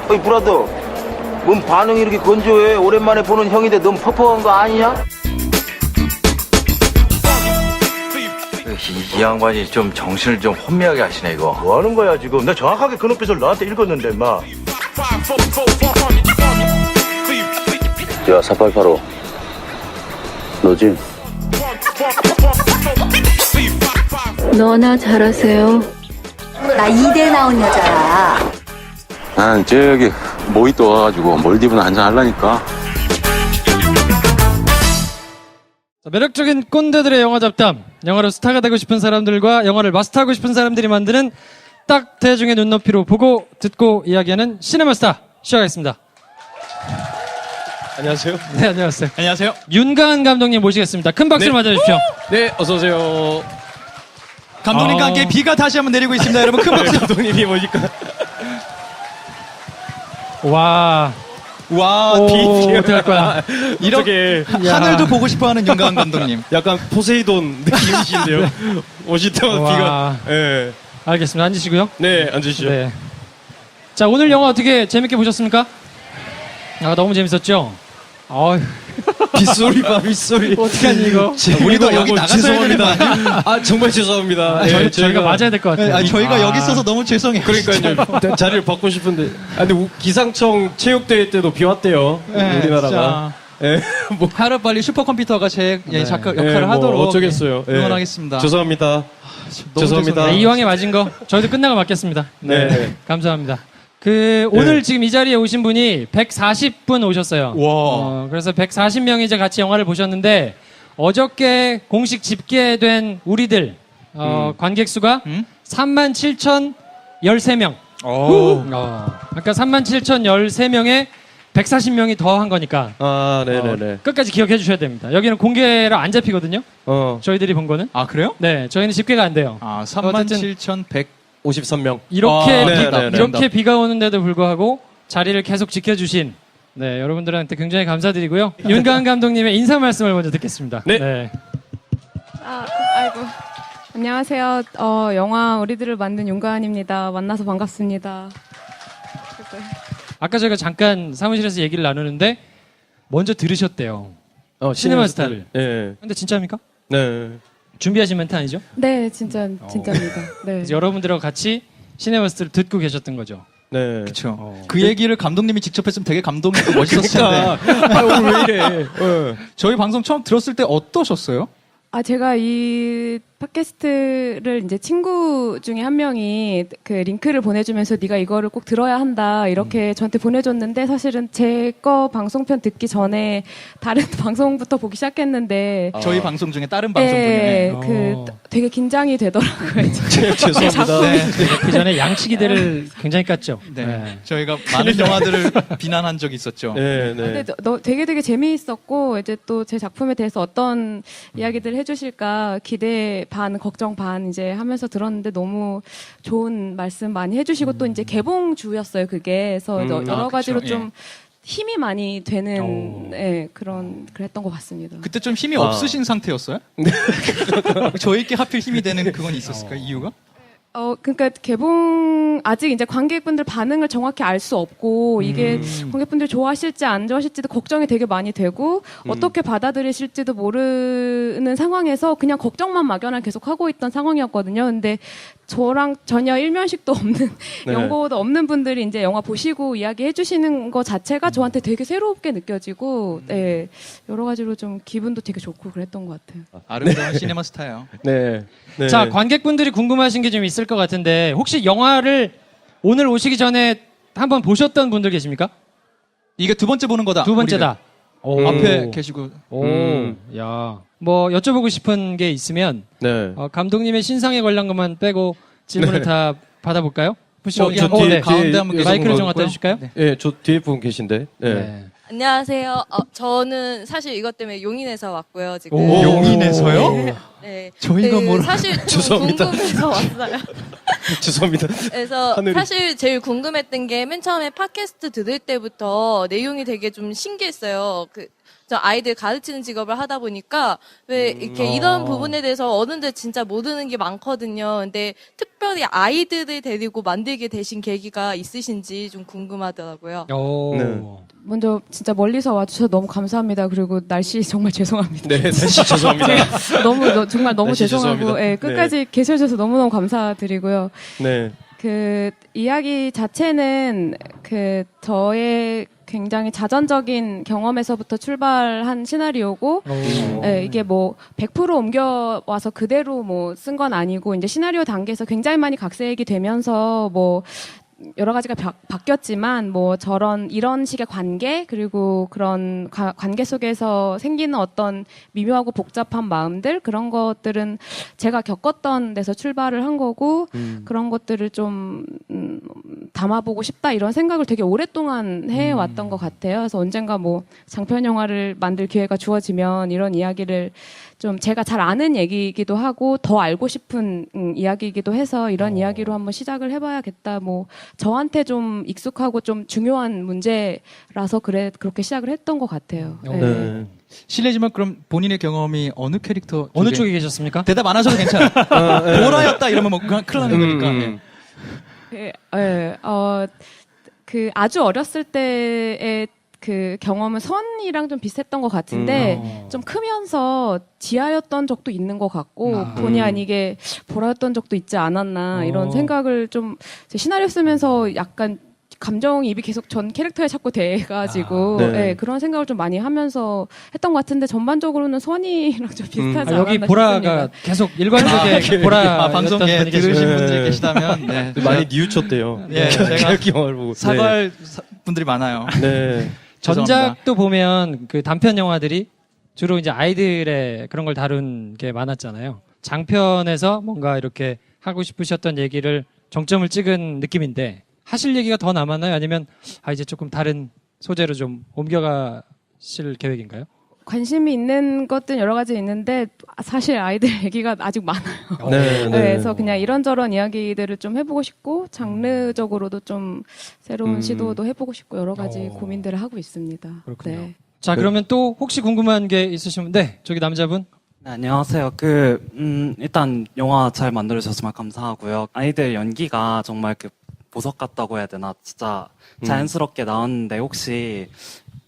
어이 브라더, 뭔 반응이 이렇게 건조해? 오랜만에 보는 형인데 너무 퍽퍽한 거 아니냐? 이 양반이 좀 정신을 좀 혼미하게 하시네 이거. 뭐 하는 거야 지금? 나 정확하게 그 눈빛을 너한테 읽었는데 인마. 야 4885 너지? 너나 잘하세요. 나 이대 나온 여자야. 난 저기 모히또 와가지고 몰디브나 한잔 하려니까. 매력적인 꼰대들의 영화 잡담. 영화로 스타가 되고 싶은 사람들과 영화를 마스터하고 싶은 사람들이 만드는 딱 대중의 눈높이로 보고 듣고 이야기하는 시네마스타 시작하겠습니다. 안녕하세요. 네, 안녕하세요. 안녕하세요. 윤가은 감독님 모시겠습니다. 큰 박수로 네. 맞아주십시오. 네, 어서 오세요. 감독님과 함께 비가 다시 한번 내리고 있습니다. 여러분 큰 박수. 감독님이 뭐니까? 와, 와, 오, 어떡할 거야. 이렇게 하늘도 보고 싶어하는 윤가은 감독님. 약간 포세이돈 느낌이신데요. 오실 때마다 와. 비가. 예. 알겠습니다. 앉으시고요. 네, 앉으시죠. 네. 자, 오늘 영화 어떻게 재밌게 보셨습니까? 아, 너무 재밌었죠? 어휴, 빗소리 봐, 빗소리. 어떡하니 이거? 우리도 여기 나가서야 되는 거 아니야? 죄송합니다. 아, 정말 죄송합니다. 저희가 맞아야 될 것 같아요. 저희가 여기 있어서 너무 죄송해요. 그러니까요. 자리를 받고 싶은데. 아, 근데 기상청 체육대회 때도 비 왔대요. 네, 우리나라가. 예. 뭐. 하루 빨리 슈퍼컴퓨터가 제 역할을 예, 뭐 하도록 어쩌겠어요. 예. 응원하겠습니다. 죄송합니다. 너무 죄송합니다. 네, 이왕에 맞은 거 저희도 끝나고 맞겠습니다. 네, 네. 감사합니다. 오늘 지금 이 자리에 오신 분이 140분 오셨어요. 와. 그래서 140명이 이제 같이 영화를 보셨는데 어저께 공식 집계된 우리들 관객 수가 37,013명. 아까 37,013명에 140명이 더 한 거니까 아, 네네네. 끝까지 기억해 주셔야 됩니다. 여기는 공개가 안 잡히거든요. 저희들이 본 거는. 아 그래요? 네, 저희는 집계가 안 돼요. 아 어쨌든 37,100. 53명. 이렇게 아, 이렇게 비가 오는데도 불구하고 자리를 계속 지켜주신 여러분들한테 굉장히 감사드리고요. 윤가은 감독님의 인사 말씀을 먼저 듣겠습니다. 네. 아이고. 안녕하세요. 영화 우리들을 만든 윤가은입니다. 만나서 반갑습니다. 아까 저희가 잠깐 사무실에서 얘기를 나누는데 먼저 들으셨대요. 시네마스타를. 네. 근데 진짜입니까? 네. 준비하신 멘트 아니죠? 네, 진짜입니다. 네. 그래서 여러분들하고 같이 시네마스타를 듣고 계셨던 거죠. 네. 그렇죠. 그 얘기를 감독님이 직접 했으면 되게 감동이고 멋있었을 텐데. 아, 오늘 왜 이래? 저희 방송 처음 들었을 때 어떠셨어요? 제가 이 팟캐스트를 이제 친구 중에 한 명이 그 링크를 보내주면서 네가 이거를 꼭 들어야 한다 이렇게 저한테 보내줬는데 사실은 제 거 방송편 듣기 전에 다른 방송부터 보기 시작했는데 저희 방송 중에 다른 방송 네, 중에. 되게 긴장이 되더라고요. 죄송합니다. 네. 그 전에 양치기대를 굉장히 깠죠. 네. 저희가 많은 영화들을 비난한 적이 있었죠. 네, 네. 근데 되게 재미있었고 이제 또 제 작품에 대해서 어떤 이야기들을 해주실까 기대 반 걱정 반 이제 하면서 들었는데 너무 좋은 말씀 많이 해주시고 또 이제 개봉 주였어요 그게 그래서 여러 가지로 그쵸. 좀 힘이 많이 되는 그랬던 것 같습니다. 그때 좀 힘이 없으신 상태였어요? 저희께 하필 힘이 되는 그건 있었을까요? 이유가? 그러니까 개봉 아직 이제 관객분들 반응을 정확히 알 수 없고 이게 관객분들 좋아하실지 안 좋아하실지도 걱정이 되게 많이 되고 어떻게 받아들이실지도 모르는 상황에서 그냥 걱정만 막연하게 계속 하고 있던 상황이었거든요. 근데 저랑 전혀 일면식도 없는 연고도 없는 분들이 이제 영화 보시고 이야기해 주시는 거 자체가 저한테 되게 새롭게 느껴지고 네, 여러 가지로 좀 기분도 되게 좋고 그랬던 것 같아요. 아름다운 시네마스타예요. 네. 네. 자, 관객분들이 궁금하신 게 좀 있을 것 같은데 혹시 영화를 오늘 오시기 전에 한번 보셨던 분들 계십니까? 이게 두 번째 보는 거다. 두 번째다. 우리가. 앞에 계시고. 야. 뭐 여쭤보고 싶은 게 있으면 네. 감독님의 신상에 관련 것만 빼고 질문을 다 받아볼까요? 혹시 여기 한 뒤에 가운데 한번 계속 마이크를 좀 있고요. 갖다 주실까요? 네, 저 뒤에 분 계신데. 네. 네. 안녕하세요. 저는 사실 이것 때문에 용인에서 왔고요. 지금. 용인에서요? 네. 저희가 뭘 사실 좀 죄송합니다. 궁금해서 왔어요. 죄송합니다. 그래서 하늘이. 사실 제일 궁금했던 게 맨 처음에 팟캐스트 들을 때부터 내용이 되게 좀 신기했어요. 저 아이들 가르치는 직업을 하다 보니까 왜 이렇게 이런 부분에 대해서 어른들 진짜 모르는 게 많거든요. 근데 특별히 아이들을 데리고 만들게 되신 계기가 있으신지 좀 궁금하더라고요. 먼저 진짜 멀리서 와주셔서 너무 감사합니다. 그리고 날씨 정말 죄송합니다. 네, 날씨 죄송합니다. 정말 너무 날씨 죄송하고 죄송합니다. 예, 끝까지 계셔주셔서 너무너무 감사드리고요. 네. 그 이야기 자체는 그 저의 굉장히 자전적인 경험에서부터 출발한 시나리오고, 예, 이게 뭐 100% 옮겨와서 그대로 뭐 쓴 건 아니고 이제 시나리오 단계에서 굉장히 많이 각색이 되면서 뭐 여러 가지가 바뀌었지만 뭐 이런 식의 관계 그리고 그런 관계 속에서 생기는 어떤 미묘하고 복잡한 마음들 그런 것들은 제가 겪었던 데서 출발을 한 거고 그런 것들을 좀 담아보고 싶다 이런 생각을 되게 오랫동안 해왔던 것 같아요. 그래서 언젠가 뭐 장편 영화를 만들 기회가 주어지면 이런 이야기를 좀 제가 잘 아는 얘기이기도 하고 더 알고 싶은 이야기이기도 해서 이런 이야기로 한번 시작을 해봐야겠다. 뭐 저한테 좀 익숙하고 좀 중요한 문제라서 그렇게 시작을 했던 것 같아요. 네. 실례지만 그럼 본인의 경험이 어느 캐릭터 어느 쪽에 계셨습니까? 대답 안 하셔도 괜찮아요. 보라였다 이러면 뭐 그냥 큰일 나는 거니까. 그 아주 어렸을 때의 그 경험은 선이랑 좀 비슷했던 것 같은데 좀 크면서 지하였던 적도 있는 것 같고 본의 아니게 보라였던 적도 있지 않았나 이런 생각을 좀 시나리오 쓰면서 약간 감정이입이 계속 전 캐릭터에 자꾸 돼가지고 네, 그런 생각을 좀 많이 하면서 했던 것 같은데 전반적으로는 선이랑 좀 비슷하지 않았나 여기 보라가 싶습니다. 계속 일관되게 보라 방송에 들으신 분들이 계시다면 네. 많이 뉘우쳤대요. 예, 제가 영화를 보고 사과할 분들이 많아요. 네. 전작도 보면 그 단편 영화들이 주로 이제 아이들의 그런 걸 다룬 게 많았잖아요. 장편에서 뭔가 이렇게 하고 싶으셨던 얘기를 정점을 찍은 느낌인데 하실 얘기가 더 남았나요? 아니면 이제 조금 다른 소재로 좀 옮겨가실 계획인가요? 관심이 있는 것들은 여러 가지 있는데 사실 아이들 얘기가 아직 많아요. 네. 그래서 그냥 이런저런 이야기들을 좀 해보고 싶고 장르적으로도 좀 새로운 시도도 해보고 싶고 여러 가지 고민들을 하고 있습니다. 그렇군요. 네. 자, 그러면 또 혹시 궁금한 게 있으시면 네, 저기 남자분. 네, 안녕하세요. 일단 영화 잘 만들어주셔서 정말 감사하고요. 아이들 연기가 정말 보석 같다고 해야 되나? 진짜 자연스럽게 나왔는데 혹시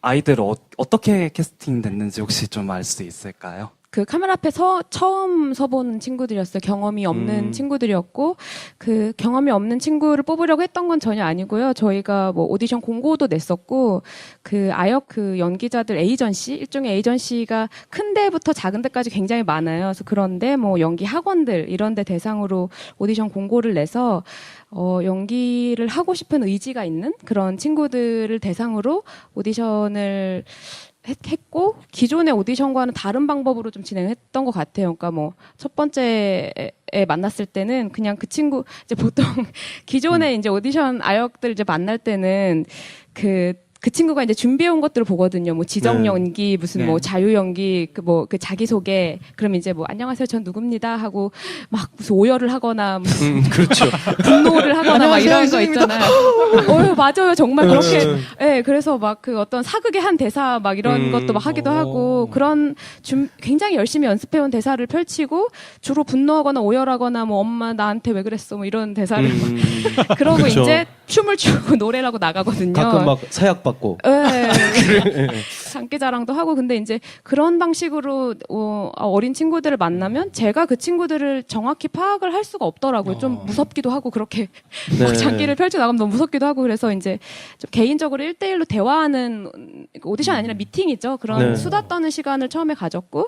아이들 어떻게 캐스팅 됐는지 혹시 좀 알 수 있을까요? 그 카메라 앞에 처음 서보는 친구들이었어요. 경험이 없는 친구들이었고, 그 경험이 없는 친구를 뽑으려고 했던 건 전혀 아니고요. 저희가 뭐 오디션 공고도 냈었고, 그 아역 그 연기자들 에이전시, 일종의 에이전시가 큰 데부터 작은 데까지 굉장히 많아요. 그래서 그런데 뭐 연기 학원들 이런 데 대상으로 오디션 공고를 내서 연기를 하고 싶은 의지가 있는 그런 친구들을 대상으로 오디션을 했고 기존의 오디션과는 다른 방법으로 좀 진행했던 것 같아요. 그러니까 뭐 첫 번째에 만났을 때는 그냥 그 친구 이제 보통 기존에 이제 오디션 아역들 이제 만날 때는 그 친구가 이제 준비해온 것들을 보거든요. 뭐 지정 연기, 무슨 뭐 자유 연기, 그 자기소개. 그럼 이제 뭐 안녕하세요, 전 누굽니다 하고 막 무슨 오열을 하거나 무슨 그렇죠. 분노를 하거나 막 이런 거 있잖아요. 맞아요. 정말 그렇게. 네, 그래서 막 그 어떤 사극의 한 대사 막 이런 것도 막 하기도 하고 그런 굉장히 열심히 연습해온 대사를 펼치고 주로 분노하거나 오열하거나 뭐 엄마 나한테 왜 그랬어 뭐 이런 대사를 막 그러고 그렇죠. 이제 춤을 추고 노래를 하고 나가거든요. 가끔 막 사약 받고. 네. 장기자랑도 하고 근데 이제 그런 방식으로 어린 친구들을 만나면 제가 그 친구들을 정확히 파악을 할 수가 없더라고요. 좀 무섭기도 하고 그렇게 막 장기를 펼쳐 나가면 너무 무섭기도 하고 그래서 이제 좀 개인적으로 1대1로 대화하는 오디션 아니라 미팅이죠. 그런 수다 떠는 시간을 처음에 가졌고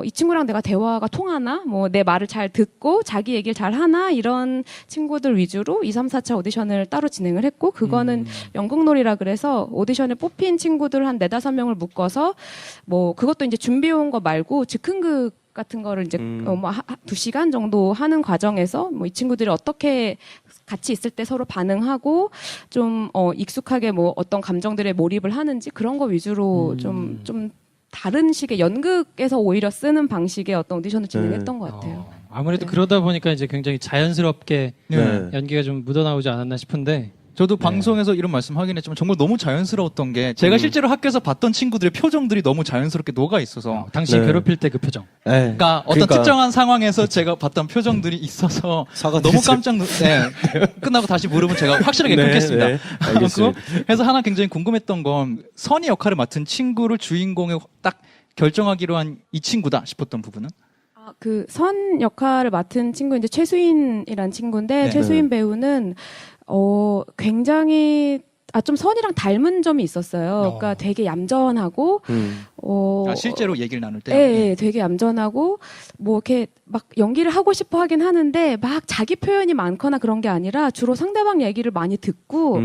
이 친구랑 내가 대화가 통하나? 뭐 내 말을 잘 듣고 자기 얘기를 잘 하나? 이런 친구들 위주로 2, 3, 4차 오디션을 따로 진행을 했고 그거는 연극놀이라 그래서 오디션에 뽑힌 친구들 한 4, 5명을 묶어서 뭐 그것도 이제 준비해온 거 말고 즉흥극 같은 거를 이제 뭐 2시간 정도 하는 과정에서 뭐 이 친구들이 어떻게 같이 있을 때 서로 반응하고 좀 익숙하게 뭐 어떤 감정들에 몰입을 하는지 그런 거 위주로 좀 다른 식의 연극에서 오히려 쓰는 방식의 어떤 오디션을 진행했던 것 같아요. 아무래도 그러다 보니까 이제 굉장히 자연스럽게 연기가 좀 묻어나오지 않았나 싶은데 저도 방송에서 이런 말씀 하긴 했지만 정말 너무 자연스러웠던 게 제가 실제로 학교에서 봤던 친구들의 표정들이 너무 자연스럽게 녹아 있어서 당신 네. 괴롭힐 때 그 표정. 그러니까 어떤 특정한 상황에서 제가 봤던 표정들이 있어서 너무 깜짝 끝나고 다시 물으면 제가 확실하게 네, 끊겠습니다. 네, 알겠습니다. 그래서 하나 굉장히 궁금했던 건 선의 역할을 맡은 친구를 주인공에 딱 결정하기로 한 이 친구다 싶었던 부분은? 그 선 역할을 맡은 친구 이제 최수인이란 친구인데 네. 최수인 배우는 굉장히 좀 선이랑 닮은 점이 있었어요. 그러니까 되게 얌전하고 실제로 얘기를 나눌 때. 네, 되게 얌전하고 뭐 이렇게 막 연기를 하고 싶어 하긴 하는데 막 자기 표현이 많거나 그런 게 아니라 주로 상대방 얘기를 많이 듣고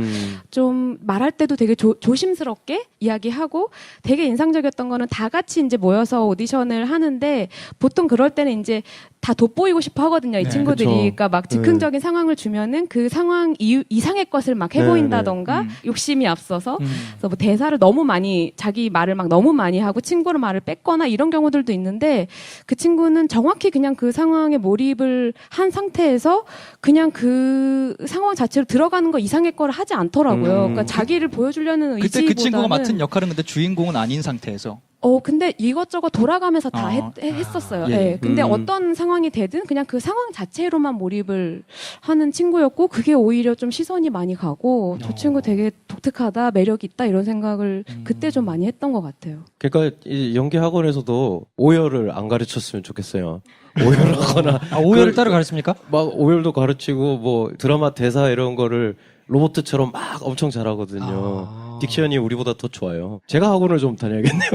좀 말할 때도 되게 조심스럽게 이야기하고 되게 인상적이었던 거는 다 같이 이제 모여서 오디션을 하는데 보통 그럴 때는 이제 다 돋보이고 싶어 하거든요. 이 네, 친구들이. 그쵸. 그러니까 막 즉흥적인 상황을 주면은 그 상황 이상의 것을 막 해보인다던가 욕심이 앞서서 그래서 뭐 대사를 너무 많이 자기 말을 막 너무 많이 하고 친구를 말을 뺐거나 이런 경우들도 있는데 그 친구는 정확히 그냥 그 상황에 몰입을 한 상태에서 그냥 그 상황 자체로 들어가는 거 이상의 거를 하지 않더라고요. 그러니까 자기를 보여주려는 그때 의지보다는 그 친구가 맡은 역할은 근데 주인공은 아닌 상태에서. 근데 이것저것 돌아가면서 다 했었어요. 예. 예. 근데 어떤 상황이 되든 그냥 그 상황 자체로만 몰입을 하는 친구였고 그게 오히려 좀 시선이 많이 가고 저 친구 되게 독특하다, 매력 있다 이런 생각을 그때 좀 많이 했던 것 같아요. 그러니까 이 연기 학원에서도 오열을 안 가르쳤으면 좋겠어요. 오열을 하거나 오열을 따로 가르칩니까? 막 오열도 가르치고 뭐 드라마 대사 이런 거를 로봇처럼 막 엄청 잘하거든요. 딕션이 우리보다 더 좋아요. 제가 학원을 좀 다녀야겠네요.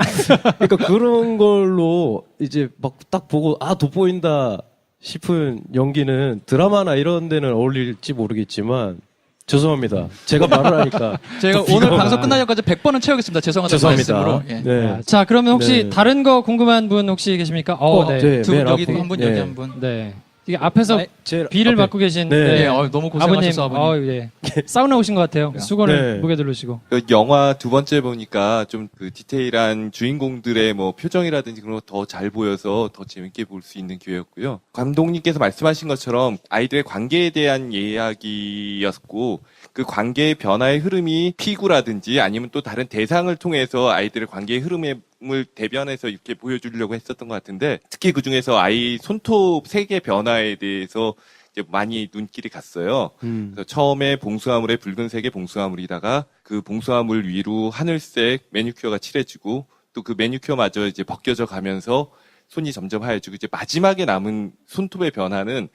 그러니까 그런 걸로 이제 막 딱 보고 돋보인다 싶은 연기는 드라마나 이런 데는 어울릴지 모르겠지만 죄송합니다. 제가 말을 하니까 제가 오늘 방송 끝나기 전까지 100번은 채우겠습니다. 죄송하다는 말씀으로. 예. 네. 자, 그러면 혹시 네. 다른 거 궁금한 분 혹시 계십니까? 네. 두 분, 여기 앞에. 한 분, 네. 여기 한 분. 네. 이게 앞에서 제일 비를 앞에. 맡고 계신 네. 너무 고생하셨어, 아버님. 예. 사우나 오신 것 같아요. 수건을 네. 목에 두르시고. 영화 두 번째 보니까 좀 그 디테일한 주인공들의 뭐 표정이라든지 그런 거 더 잘 보여서 더 재밌게 볼 수 있는 기회였고요. 감독님께서 말씀하신 것처럼 아이들의 관계에 대한 이야기였고 그 관계의 변화의 흐름이 피구라든지 아니면 또 다른 대상을 통해서 아이들의 관계의 흐름을 대변해서 이렇게 보여주려고 했었던 것 같은데 특히 그중에서 아이 손톱 색의 변화에 대해서 이제 많이 눈길이 갔어요. 그래서 처음에 봉숭아물에 붉은색의 봉숭아물이다가 그 봉숭아물 위로 하늘색 매니큐어가 칠해지고 또 그 매니큐어마저 이제 벗겨져 가면서 손이 점점 하얘지고 이제 마지막에 남은 손톱의 변화는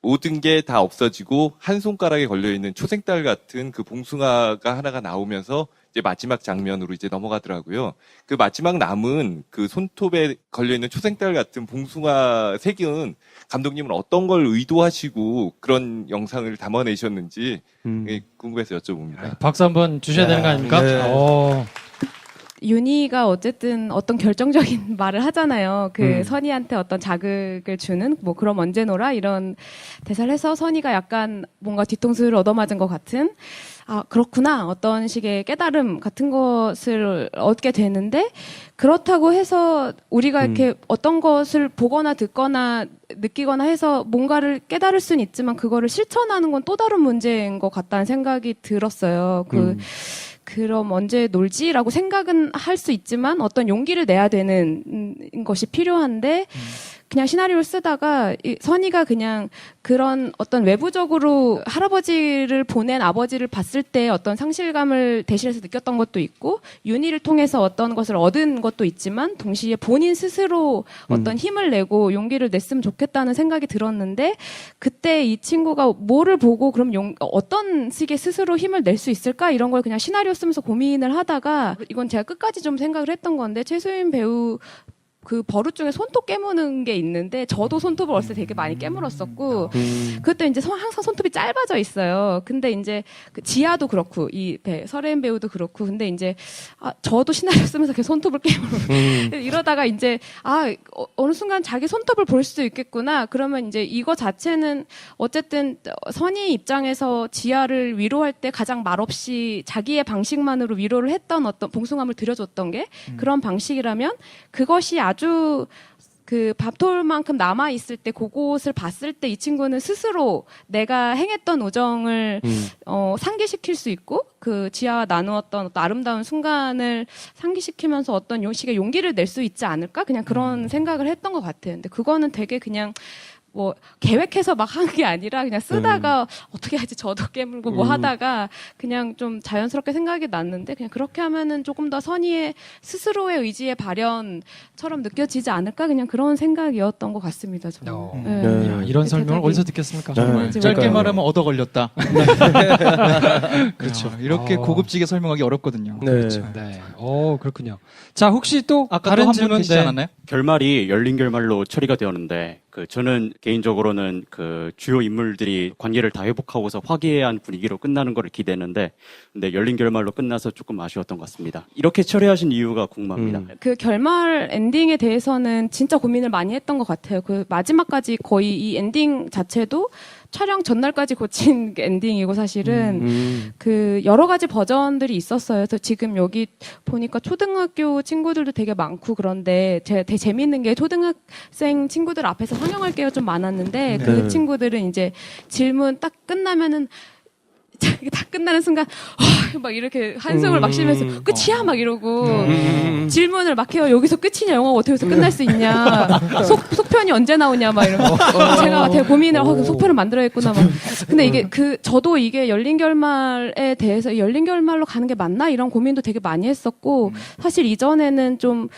모든 게 다 없어지고 한 손가락에 걸려있는 초생딸 같은 그 봉숭아가 하나가 나오면서 이제 마지막 장면으로 이제 넘어가더라고요. 그 마지막 남은 그 손톱에 걸려있는 초생딸 같은 봉숭아 색은 감독님은 어떤 걸 의도하시고 그런 영상을 담아내셨는지 궁금해서 여쭤봅니다. 박수 한번 주셔야 되는 거 아닙니까? 네. 윤희가 어쨌든 어떤 결정적인 말을 하잖아요. 그 선희한테 어떤 자극을 주는 뭐 그럼 언제 놀아 이런 대사를 해서 선희가 약간 뭔가 뒤통수를 얻어맞은 것 같은 그렇구나 어떤 식의 깨달음 같은 것을 얻게 되는데 그렇다고 해서 우리가 이렇게 어떤 것을 보거나 듣거나 느끼거나 해서 뭔가를 깨달을 수는 있지만 그거를 실천하는 건 또 다른 문제인 것 같다는 생각이 들었어요. 그럼 언제 놀지라고 생각은 할 수 있지만 어떤 용기를 내야 되는 것이 필요한데 그냥 시나리오를 쓰다가 선희가 그냥 그런 어떤 외부적으로 할아버지를 보낸 아버지를 봤을 때 어떤 상실감을 대신해서 느꼈던 것도 있고 윤희를 통해서 어떤 것을 얻은 것도 있지만 동시에 본인 스스로 어떤 힘을 내고 용기를 냈으면 좋겠다는 생각이 들었는데 그때 이 친구가 뭐를 보고 그럼 어떤 식의 스스로 힘을 낼 수 있을까 이런 걸 그냥 시나리오 쓰면서 고민을 하다가 이건 제가 끝까지 좀 생각을 했던 건데 최수인 배우 그 버릇 중에 손톱 깨무는 게 있는데 저도 손톱을 어렸을 때 되게 많이 깨물었었고 그것도 이제 항상 손톱이 짧아져 있어요. 근데 이제 그 지아도 그렇고 설혜인 배우도 그렇고 근데 이제 저도 시나리오 쓰면서 계속 손톱을 깨물고 이러다가 이제 어느 순간 자기 손톱을 볼 수 있겠구나. 그러면 이제 이거 자체는 어쨌든 선희 입장에서 지아를 위로할 때 가장 말없이 자기의 방식만으로 위로를 했던 어떤 봉숭아물 들여줬던 게 그런 방식이라면 그것이 아주 그 밥톨만큼 남아 있을 때 그곳을 봤을 때 이 친구는 스스로 내가 행했던 우정을 상기시킬 수 있고 그 지아와 나누었던 어떤 아름다운 순간을 상기시키면서 어떤 식의 용기를 낼 수 있지 않을까? 그냥 그런 생각을 했던 것 같아요. 근데 그거는 되게 그냥 뭐 계획해서 막 한 게 아니라 그냥 쓰다가 어떻게 하지 저도 깨물고 뭐 하다가 그냥 좀 자연스럽게 생각이 났는데 그냥 그렇게 하면은 조금 더 선의의 스스로의 의지의 발현처럼 느껴지지 않을까 그냥 그런 생각이었던 것 같습니다. 저는. 야, 이런 설명을 어디서 듣겠습니까? 정말 짧게 말하면 얻어 걸렸다. 그렇죠. 이렇게 어. 고급지게 설명하기 어렵거든요. 그렇죠. 네. 그렇군요. 자, 혹시 또 아까 다른 또 한 분 질문 계시지 않았나요? 결말이 열린 결말로 처리가 되었는데 저는 개인적으로는 그 주요 인물들이 관계를 다 회복하고서 화기애애한 분위기로 끝나는 걸 기대했는데 근데 열린 결말로 끝나서 조금 아쉬웠던 것 같습니다. 이렇게 처리하신 이유가 궁금합니다. 그 결말 엔딩에 대해서는 진짜 고민을 많이 했던 것 같아요. 그 마지막까지 거의 이 엔딩 자체도 촬영 전날까지 고친 엔딩이고 사실은 그 여러 가지 버전들이 있었어요. 그래서 지금 여기 보니까 초등학교 친구들도 되게 많고 그런데 되게 재미있는 게 초등학생 친구들 앞에서 상영할 게가 좀 많았는데 그 친구들은 이제 질문 딱 끝나면은 다 끝나는 순간 막 이렇게 한숨을 막 쉬면서 끝이야 막 이러고 질문을 막 해요. 여기서 끝이냐 영화가 어떻게 해서 끝날 수 있냐 속편이 언제 나오냐 막 이러고 제가 되게 고민을 속편을 만들어야겠구나 막 근데 이게 저도 이게 열린 결말에 대해서 열린 결말로 가는 게 맞나 이런 고민도 되게 많이 했었고 사실 이전에는 좀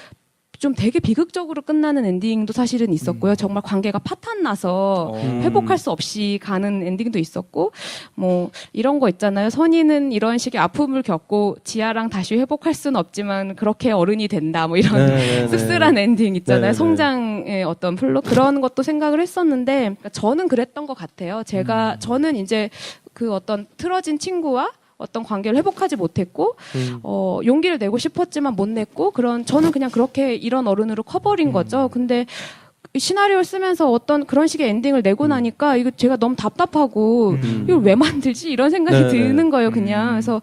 되게 비극적으로 끝나는 엔딩도 사실은 있었고요. 정말 관계가 파탄나서 회복할 수 없이 가는 엔딩도 있었고, 뭐, 이런 거 있잖아요. 선희는 이런 식의 아픔을 겪고 지아랑 다시 회복할 수는 없지만 그렇게 어른이 된다. 뭐 이런 씁쓸한 엔딩 있잖아요. 성장의 어떤 플롯. 그런 것도 생각을 했었는데, 저는 그랬던 것 같아요. 저는 이제 그 어떤 틀어진 친구와 어떤 관계를 회복하지 못했고 용기를 내고 싶었지만 못 냈고 저는 그냥 그렇게 이런 어른으로 커버린 거죠. 근데 시나리오를 쓰면서 어떤 그런 식의 엔딩을 내고 나니까 이거 제가 너무 답답하고 이걸 왜 만들지 이런 생각이 드는 거예요 그냥. 그래서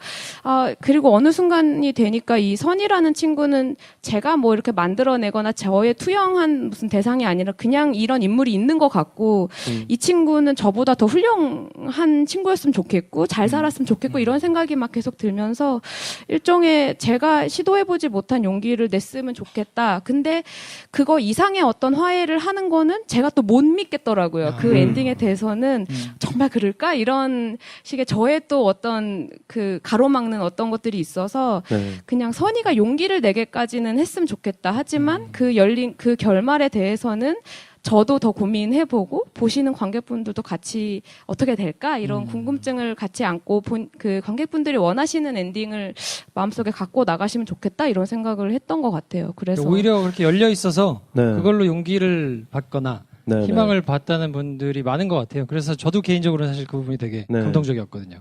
그리고 어느 순간이 되니까 이 선이라는 친구는 제가 뭐 이렇게 만들어내거나 저의 투영한 무슨 대상이 아니라 그냥 이런 인물이 있는 것 같고 이 친구는 저보다 더 훌륭한 친구였으면 좋겠고 잘 살았으면 좋겠고 이런 생각이 막 계속 들면서 일종의 제가 시도해보지 못한 용기를 냈으면 좋겠다. 근데 그거 이상의 어떤 화해를 하는 거는 제가 또 못 믿겠더라고요. 그 엔딩에 대해서는 정말 그럴까? 이런 식의 저의 또 어떤 그 가로막는 어떤 것들이 있어서 그냥 선의가 용기를 내게까지는 했으면 좋겠다. 하지만 그 결말에 대해서는 저도 더 고민해보고 보시는 관객분들도 같이 어떻게 될까 이런 궁금증을 같이 안고 그 관객분들이 원하시는 엔딩을 마음속에 갖고 나가시면 좋겠다 이런 생각을 했던 것 같아요. 그래서 오히려 그렇게 열려 있어서 그걸로 용기를 받거나 희망을 봤다는 분들이 많은 것 같아요. 그래서 저도 개인적으로 사실 그 부분이 되게 감동적이었거든요.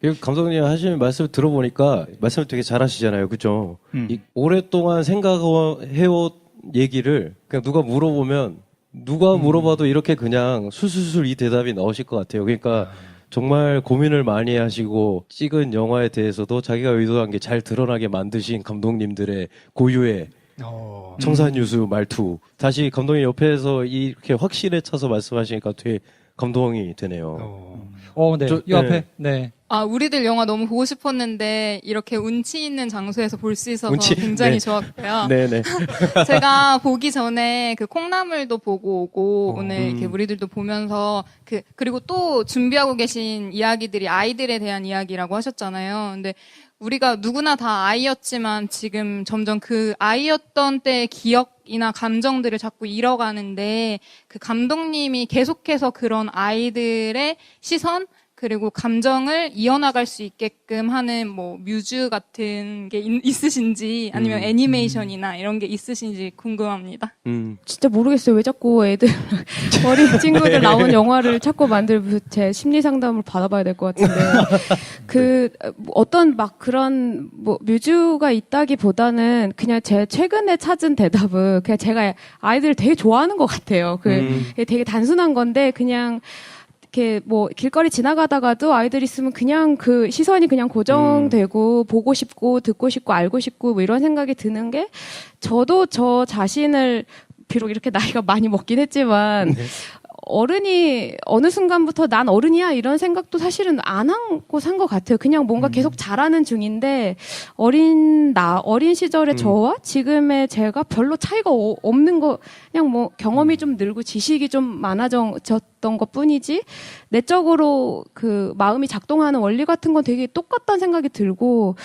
그리고 감독님 하시는 말씀을 들어보니까 말씀을 되게 잘하시잖아요, 그죠? 오랫동안 생각해온 얘기를 그냥 누가 물어봐도 이렇게 그냥 술술술 이 대답이 나오실 것 같아요. 그러니까 정말 고민을 많이 하시고 찍은 영화에 대해서도 자기가 의도한 게 잘 드러나게 만드신 감독님들의 고유의 청산유수 말투. 다시 감독님 옆에서 이렇게 확신에 차서 말씀하시니까 되게 감동이 되네요. 네. 이 앞에. 네. 우리들 영화 너무 보고 싶었는데 이렇게 운치 있는 장소에서 볼 수 있어서 굉장히 좋았고요. 네네. 제가 보기 전에 그 콩나물도 보고 오고 오늘 이렇게 우리들도 보면서 그리고 또 준비하고 계신 이야기들이 아이들에 대한 이야기라고 하셨잖아요. 근데 우리가 누구나 다 아이였지만 지금 점점 그 아이였던 때의 기억이나 감정들을 자꾸 잃어가는데 그 감독님이 계속해서 그런 아이들의 시선 그리고 감정을 이어나갈 수 있게끔 하는 뭐 뮤즈 같은 게 있으신지 아니면 애니메이션이나 이런 게 있으신지 궁금합니다. 진짜 모르겠어요. 왜 자꾸 애들 어린 친구들 나온 영화를 자꾸 만들고 제 심리 상담을 받아봐야 될 것 같은데 어떤 막 그런 뭐 뮤즈가 있다기보다는 그냥 제 최근에 찾은 대답은 그냥 제가 아이들을 되게 좋아하는 것 같아요. 되게 단순한 건데 그냥 이렇게 뭐 길거리 지나가다가도 아이들 있으면 그냥 그 시선이 그냥 고정되고 보고 싶고 듣고 싶고 알고 싶고 뭐 이런 생각이 드는 게 저도 저 자신을 비록 이렇게 나이가 많이 먹긴 했지만 어른이 어느 순간부터 난 어른이야 이런 생각도 사실은 안 하고 산 것 같아요. 그냥 뭔가 계속 자라는 중인데 어린 시절의 저와 지금의 제가 별로 차이가 없는 거 그냥 뭐 경험이 좀 늘고 지식이 좀 많아졌던 것 뿐이지 내적으로 그 마음이 작동하는 원리 같은 건 되게 똑같다는 생각이 들고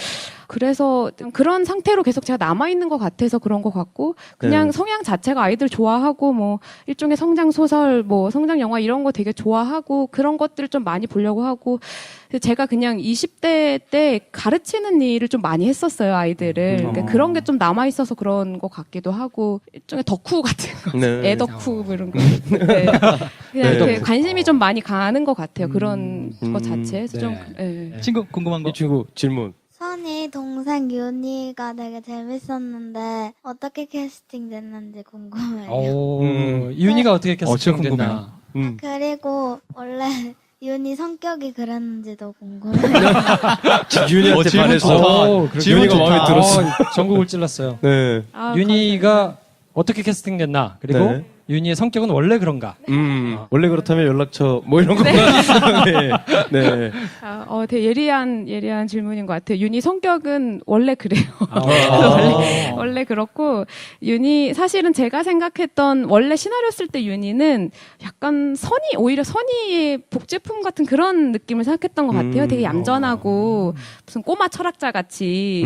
그래서 그런 상태로 계속 제가 남아있는 것 같아서 그런 것 같고 그냥 성향 자체가 아이들 좋아하고 뭐 일종의 성장 소설 뭐 성장 영화 이런 거 되게 좋아하고 그런 것들을 좀 많이 보려고 하고 제가 그냥 20대 때 가르치는 일을 좀 많이 했었어요 아이들을 그러니까 그런 게 좀 남아있어서 그런 것 같기도 하고 일종의 덕후 같은 거 애덕후 뭐 이런 거 네. 그냥 이렇게 관심이 좀 많이 가는 것 같아요 그런 것 자체에서 좀 친구 궁금한 거? 이 친구 질문. 선이 동생 윤희가 되게 재밌었는데 어떻게 캐스팅 됐는지 궁금해요. 윤희가 어떻게 캐스팅 됐나? 그리고 원래 윤희 성격이 그랬는지도 궁금해요. 윤희한테 반해서 윤희가 마음에 들었어. 전국을 찔렀어요. 네. 윤희가 어떻게 캐스팅 됐나? 그리고 네. 윤희의 성격은 원래 그런가? 원래 그렇다면 연락처 뭐 이런 거. 네. 네. 되게 예리한 질문인 것 같아요. 윤희 성격은 원래 그래요. 원래 그렇고 윤희 사실은 제가 생각했던 원래 시나리오 쓸 때 윤희는 약간 오히려 선의의 복제품 같은 그런 느낌을 생각했던 것 같아요. 되게 얌전하고 무슨 꼬마 철학자 같이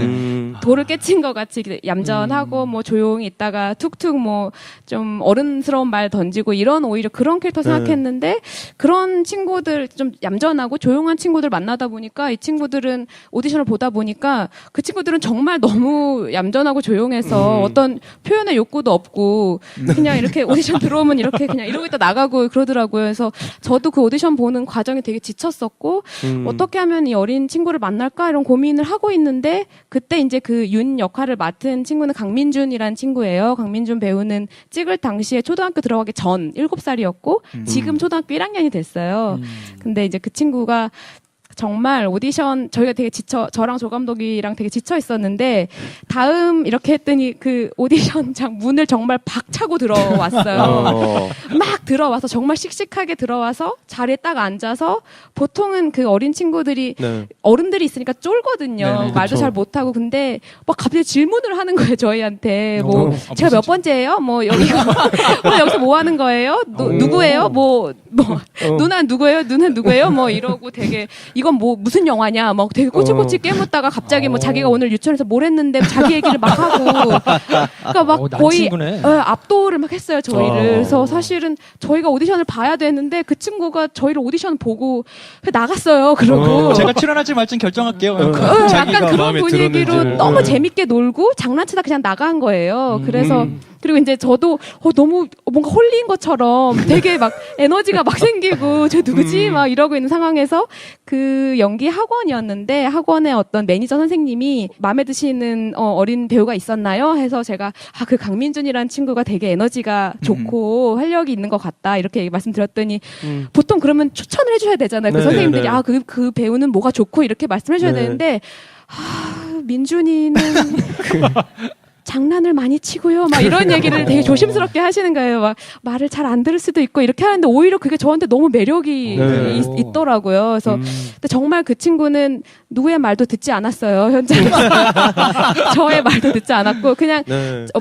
돌을 깨친 것 같이 얌전하고 뭐 조용히 있다가 툭툭 뭐 좀 어른스러운 말 던지고 이런 오히려 그런 캐릭터 생각했는데 그런 친구들 좀 얌전하고 조용한 친구들 만나다 보니까 이 친구들은 오디션을 보다 보니까 그 친구들은 정말 너무 얌전하고 조용해서 어떤 표현의 욕구도 없고 그냥 이렇게 오디션 들어오면 이렇게 그냥 이러고 있다 나가고 그러더라고요. 그래서 저도 그 오디션 보는 과정이 되게 지쳤었고 어떻게 하면 이 어린 친구를 만날까 이런 고민을 하고 있는데 그때 이제 그 윤 역할을 맡은 친구는 강민준이라는 친구예요. 강민준 배우는 찍을 당시에 초등학교 들어가기 전 7살이었고 지금 초등학교 1학년이 됐어요. 근데 이제 그 친구가 정말 오디션 저희가 되게 저랑 조 감독이랑 되게 지쳐 있었는데 다음 이렇게 했더니 그 오디션장 문을 정말 박차고 들어왔어요. 막 들어와서 정말 씩씩하게 들어와서 자리에 딱 앉아서 보통은 그 어린 친구들이 어른들이 있으니까 쫄거든요. 말도 잘 못하고 근데 막 갑자기 질문을 하는 거예요 저희한테 뭐 제가 몇 번째예요? 뭐 여기서 뭐 하는 거예요? 누구예요? 뭐 누나 누구예요? 누나 누구예요? 뭐 이러고 되게 이건 뭐 무슨 영화냐 막 되게 꼬치꼬치 깨묻다가 갑자기 뭐 자기가 오늘 유치원에서 뭘 했는데 자기 얘기를 막 하고 그러니까 막 거의 압도를 막 했어요 저희를. 그래서 사실은 저희가 오디션을 봐야 되는데 그 친구가 저희를 오디션 보고 나갔어요. 그러고 제가 출연할지 말지 결정할게요. 약간 그런 분위기로 너무 재밌게 놀고 장난치다 그냥 나간 거예요. 그래서 그리고 이제 저도 너무 뭔가 홀린 것처럼 되게 막 에너지가 막 생기고 저 누구지 막 이러고 있는 상황에서 그 연기 학원이었는데 학원에 어떤 매니저 선생님이 마음에 드시는 어린 배우가 있었나요? 해서 제가 그 강민준이라는 친구가 되게 에너지가 좋고 활력이 있는 것 같다 이렇게 말씀드렸더니 보통 그러면 추천을 해줘야 되잖아요. 그 선생님들이 그 배우는 뭐가 좋고 이렇게 말씀해줘야 되는데 민준이는 장난을 많이 치고요. 막 이런 얘기를 되게 조심스럽게 하시는 거예요. 막 말을 잘 안 들을 수도 있고 이렇게 하는데 오히려 그게 저한테 너무 매력이 있더라고요. 그래서 근데 정말 그 친구는 누구의 말도 듣지 않았어요. 현장에서. 저의 말도 듣지 않았고 그냥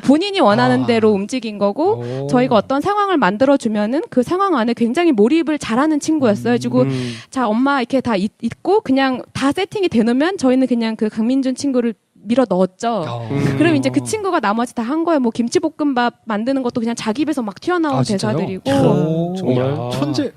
본인이 원하는 대로 움직인 거고 저희가 어떤 상황을 만들어주면은 그 상황 안에 굉장히 몰입을 잘하는 친구였어요. 그리고 자 엄마 이렇게 다 있고 그냥 다 세팅이 되놓으면 저희는 그냥 그 강민준 친구를 밀어 넣었죠. 그럼 이제 그 친구가 나머지 다 한 거예요. 뭐 김치볶음밥 만드는 것도 그냥 자기 입에서 막 튀어나온 대사들이고. 정말 천재.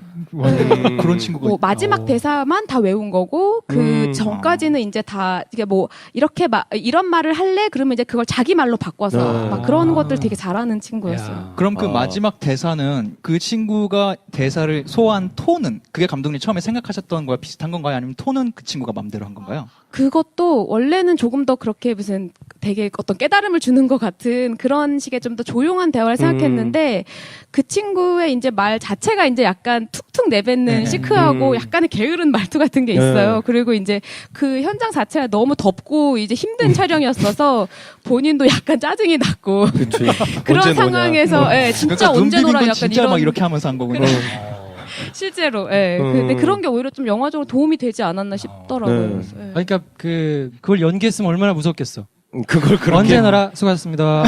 그런 친구가. 뭐 마지막 대사만 다 외운 거고 그 전까지는 이제 다 이게 뭐 이렇게 이런 말을 할래? 그러면 이제 그걸 자기 말로 바꿔서 막 그런 것들 되게 잘하는 친구였어요. 그럼 그 마지막 대사는 그 친구가 대사를 소화한 톤은 그게 감독님 처음에 생각하셨던 거와 비슷한 건가요? 아니면 톤은 그 친구가 맘대로 한 건가요? 그것도 원래는 조금 더 그렇게 무슨 되게 어떤 깨달음을 주는 것 같은 그런 식의 좀 더 조용한 대화를 생각했는데 그 친구의 이제 말 자체가 이제 약간 툭툭 쓱쓱 내뱉는 시크하고 약간의 게으른 말투 같은 게 있어요. 그리고 이제 그 현장 자체가 너무 덥고 이제 힘든 촬영이었어서 본인도 약간 짜증이 났고 그런 상황에서 진짜 그러니까 언제 놀아 약간 진짜 이런 막 이렇게 하면서 한 거군요. 실제로 근데 그런 게 오히려 좀 영화적으로 도움이 되지 않았나 싶더라고요. 그러니까 그걸 연기했으면 얼마나 무섭겠어. 그걸 그렇게 언제 나라 수고하셨습니다.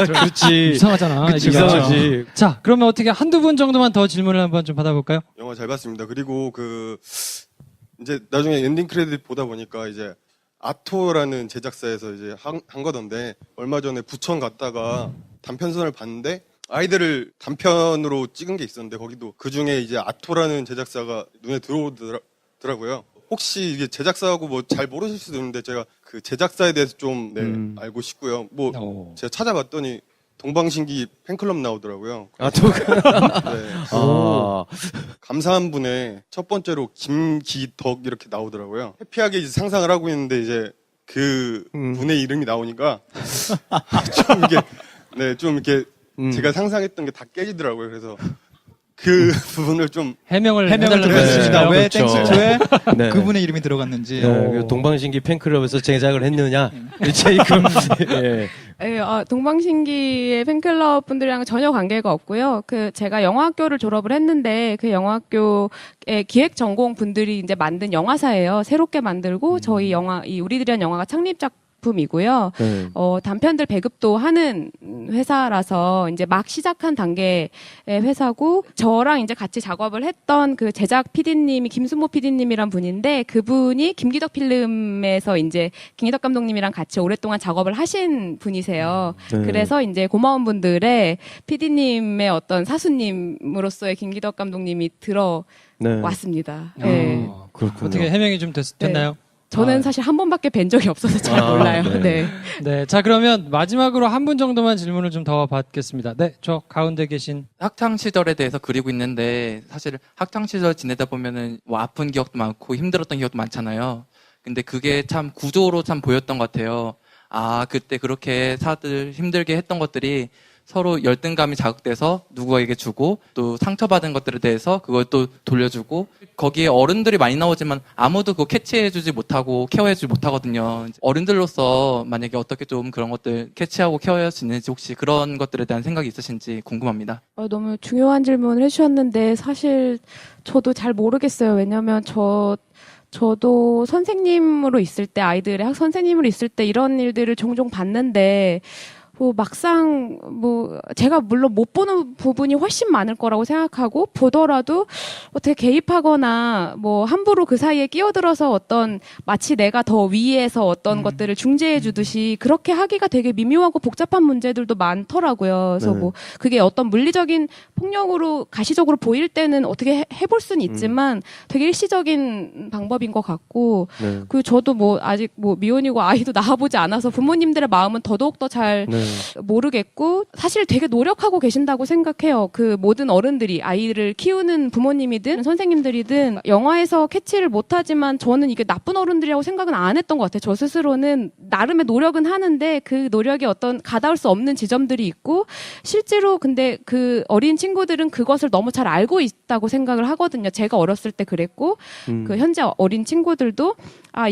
그렇지. 이상하잖아. 그치, 이상하지. 자, 그러면 어떻게 한두 분 정도만 더 질문을 한번 좀 받아볼까요? 영화 잘 봤습니다. 그리고 이제 나중에 엔딩 크레딧 보다 보니까 이제 아토라는 제작사에서 이제 한 거던데 얼마 전에 부천 갔다가 단편선을 봤는데 아이들을 단편으로 찍은 게 있었는데 거기도 그 중에 이제 아토라는 제작사가 눈에 들어오더라고요. 혹시 이게 제작사하고 뭐 잘 모르실 수도 있는데 제가 그 제작사에 대해서 좀 알고 싶고요. 뭐 제가 찾아봤더니 동방신기 팬클럽 나오더라고요. 또 감사한 분의 첫 번째로 김기덕 이렇게 나오더라고요. 해피하게 이제 상상을 하고 있는데 이제 그 분의 이름이 나오니까 좀 이렇게 제가 상상했던 게 다 깨지더라고요. 그래서 그 부분을 좀 해명을 드렸습니다. 왜 그렇죠. 땡스초에 네. 그분의 이름이 들어갔는지. 동방신기 팬클럽에서 제작을 했느냐? 동방신기의 팬클럽 분들이랑 전혀 관계가 없고요. 제가 영화학교를 졸업을 했는데 그 영화학교의 기획 전공 분들이 이제 만든 영화사예요. 새롭게 만들고 저희 우리들이란 영화가 창립작 이고요. 단편들 배급도 하는 회사라서 이제 막 시작한 단계의 회사고 저랑 이제 같이 작업을 했던 그 제작 PD님이 김수모 PD님이란 분인데 그분이 김기덕 필름에서 이제 김기덕 감독님이랑 같이 오랫동안 작업을 하신 분이세요. 그래서 이제 고마운 분들의 PD님의 어떤 사수님으로서의 김기덕 감독님이 들어왔습니다. 그렇군요. 어떻게 해명이 좀 됐나요? 저는 사실 한 번밖에 뵌 적이 없어서 잘 몰라요. 네. 자, 그러면 마지막으로 한 분 정도만 질문을 좀 더 받겠습니다. 네, 저 가운데 계신. 학창 시절에 대해서 그리고 있는데 사실 학창 시절 지내다 보면은 뭐 아픈 기억도 많고 힘들었던 기억도 많잖아요. 근데 그게 참 구조로 참 보였던 것 같아요. 그때 그렇게 사들 힘들게 했던 것들이 서로 열등감이 자극돼서 누구에게 주고 또 상처받은 것들에 대해서 그걸 또 돌려주고 거기에 어른들이 많이 나오지만 아무도 그거 캐치해주지 못하고 케어해주지 못하거든요. 어른들로서 만약에 어떻게 좀 그런 것들 캐치하고 케어할 수 있는지 혹시 그런 것들에 대한 생각이 있으신지 궁금합니다. 너무 중요한 질문을 해주셨는데 사실 저도 잘 모르겠어요. 왜냐면 저도 선생님으로 있을 때 아이들의 학 선생님으로 있을 때 이런 일들을 종종 봤는데 막상 제가 물론 못 보는 부분이 훨씬 많을 거라고 생각하고 보더라도 어떻게 개입하거나 함부로 그 사이에 끼어들어서 마치 내가 더 위에서 어떤 것들을 중재해 주듯이 그렇게 하기가 되게 미묘하고 복잡한 문제들도 많더라고요. 그래서 그게 어떤 물리적인 폭력으로 가시적으로 보일 때는 어떻게 해볼 수는 있지만 되게 일시적인 방법인 것 같고 그리고 저도 아직 미혼이고 아이도 낳아보지 않아서 부모님들의 마음은 더더욱 더 잘 모르겠고 사실 되게 노력하고 계신다고 생각해요. 그 모든 어른들이 아이를 키우는 부모님이든 선생님들이든 영화에서 캐치를 못하지만 저는 이게 나쁜 어른들이라고 생각은 안 했던 것 같아요. 저 스스로는 나름의 노력은 하는데 그 노력에 어떤 가닿을 수 없는 지점들이 있고 실제로 근데 그 어린 친구들은 그것을 너무 잘 알고 있다고 생각을 하거든요. 제가 어렸을 때 그랬고 그 현재 어린 친구들도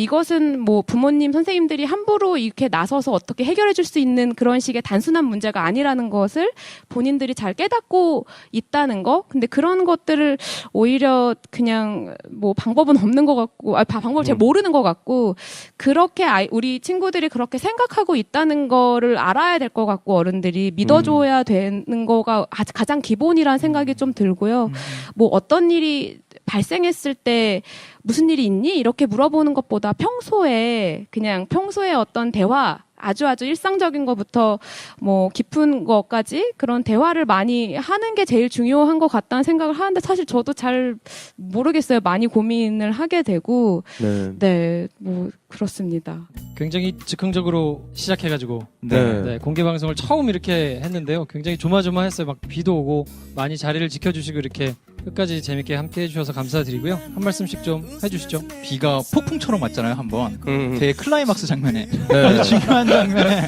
이것은 부모님 선생님들이 함부로 이렇게 나서서 어떻게 해결해 줄 수 있는 그런 식의 단순한 문제가 아니라는 것을 본인들이 잘 깨닫고 있다는 거. 근데 그런 것들을 오히려 그냥 방법은 없는 것 같고, 방법을 잘 모르는 것 같고, 그렇게 우리 친구들이 그렇게 생각하고 있다는 거를 알아야 될 것 같고, 어른들이 믿어줘야 되는 거가 가장 기본이라는 생각이 좀 들고요. 어떤 일이 발생했을 때 무슨 일이 있니? 이렇게 물어보는 것보다 평소에 어떤 대화, 아주 일상적인 것부터 깊은 것까지 그런 대화를 많이 하는 게 제일 중요한 것 같다는 생각을 하는데 사실 저도 잘 모르겠어요. 많이 고민을 하게 되고 그렇습니다. 굉장히 즉흥적으로 시작해가지고 공개 방송을 처음 이렇게 했는데요. 굉장히 조마조마했어요. 막 비도 오고 많이 자리를 지켜주시고 이렇게 끝까지 재밌게 함께 해주셔서 감사드리고요. 한 말씀씩 좀 해주시죠. 비가 폭풍처럼 왔잖아요, 한번. 되게 클라이막스 장면에. 네. 아주 중요한 장면에.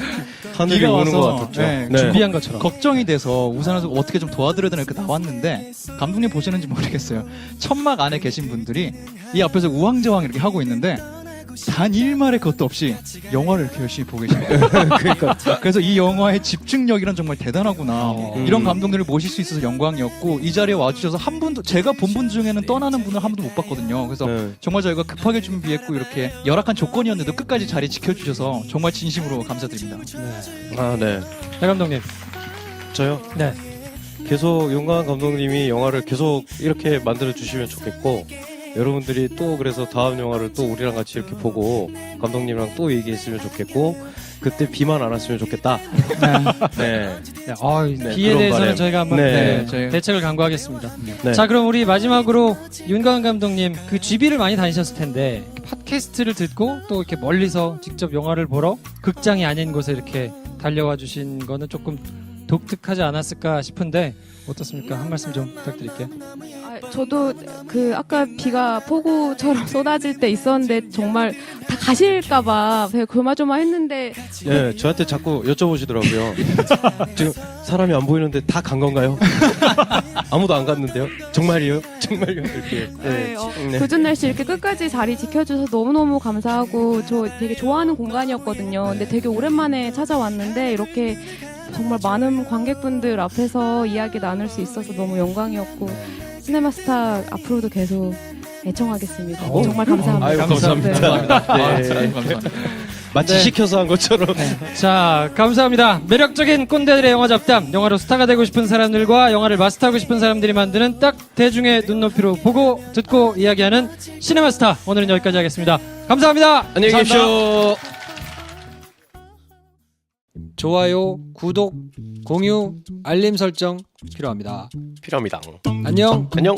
하늘이 비가 오는 와서, 것 같았죠. 네, 네. 준비한 것처럼. 걱정이 돼서 우산에서 어떻게 좀 도와드려야 되나 이렇게 나왔는데, 감독님 보시는지 모르겠어요. 천막 안에 계신 분들이 이 앞에서 우왕좌왕 이렇게 하고 있는데, 단 1말의 것도 없이 영화를 이렇게 열심히 보고 계시네요. 그러니까. 그래서 이 영화의 집중력이란 정말 대단하구나. 이런 감독들을 모실 수 있어서 영광이었고, 이 자리에 와주셔서 한 분도, 제가 본 분 중에는 떠나는 분을 한 번도 못 봤거든요. 그래서 정말 저희가 급하게 준비했고 이렇게 열악한 조건이었는데도 끝까지 자리 지켜주셔서 정말 진심으로 감사드립니다. 아, 네. 네, 감독님. 저요? 네. 계속 용광 감독님이 영화를 계속 이렇게 만들어 주시면 좋겠고, 여러분들이 또 그래서 다음 영화를 또 우리랑 같이 이렇게 보고 감독님이랑 또 얘기했으면 좋겠고, 그때 비만 안 왔으면 좋겠다. 네. 네, 비에 그런 대해서는 바람. 저희가 한번 네. 대책을 강구하겠습니다. 네. 자, 그럼 우리 마지막으로 윤광 감독님, 그 GB를 많이 다니셨을 텐데 팟캐스트를 듣고 또 이렇게 멀리서 직접 영화를 보러 극장이 아닌 곳에 이렇게 달려와 주신 거는 조금 독특하지 않았을까 싶은데 어떻습니까? 한 말씀 좀 부탁드릴게요. 저도 그 아까 비가 폭우처럼 쏟아질 때 있었는데 정말 다 가실까봐 되게 조마조마했는데. 네, 저한테 자꾸 여쭤보시더라고요. 지금 사람이 안 보이는데 다 간 건가요? 아무도 안 갔는데요? 정말이요? 정말요? 이렇게. 네, 궂은 날씨 이렇게 끝까지 자리 지켜주셔서 너무너무 감사하고, 저 되게 좋아하는 공간이었거든요. 근데 되게 오랜만에 찾아왔는데 이렇게 정말 많은 관객분들 앞에서 이야기 나눌 수 있어서 너무 영광이었고, 시네마스타 앞으로도 계속 애청하겠습니다. 정말 감사합니다. 아유, 감사합니다. 네. 네. 감사합니다. 마치 네. 시켜서 한 것처럼. 자, 감사합니다. 매력적인 꼰대들의 영화 잡담, 영화로 스타가 되고 싶은 사람들과 영화를 마스터하고 싶은 사람들이 만드는 딱 대중의 눈높이로 보고 듣고 이야기하는 시네마스타. 오늘은 여기까지 하겠습니다. 감사합니다. 안녕히 계십시오. 좋아요, 구독, 공유, 알림 설정 필요합니다. 필요합니다. 안녕. 안녕.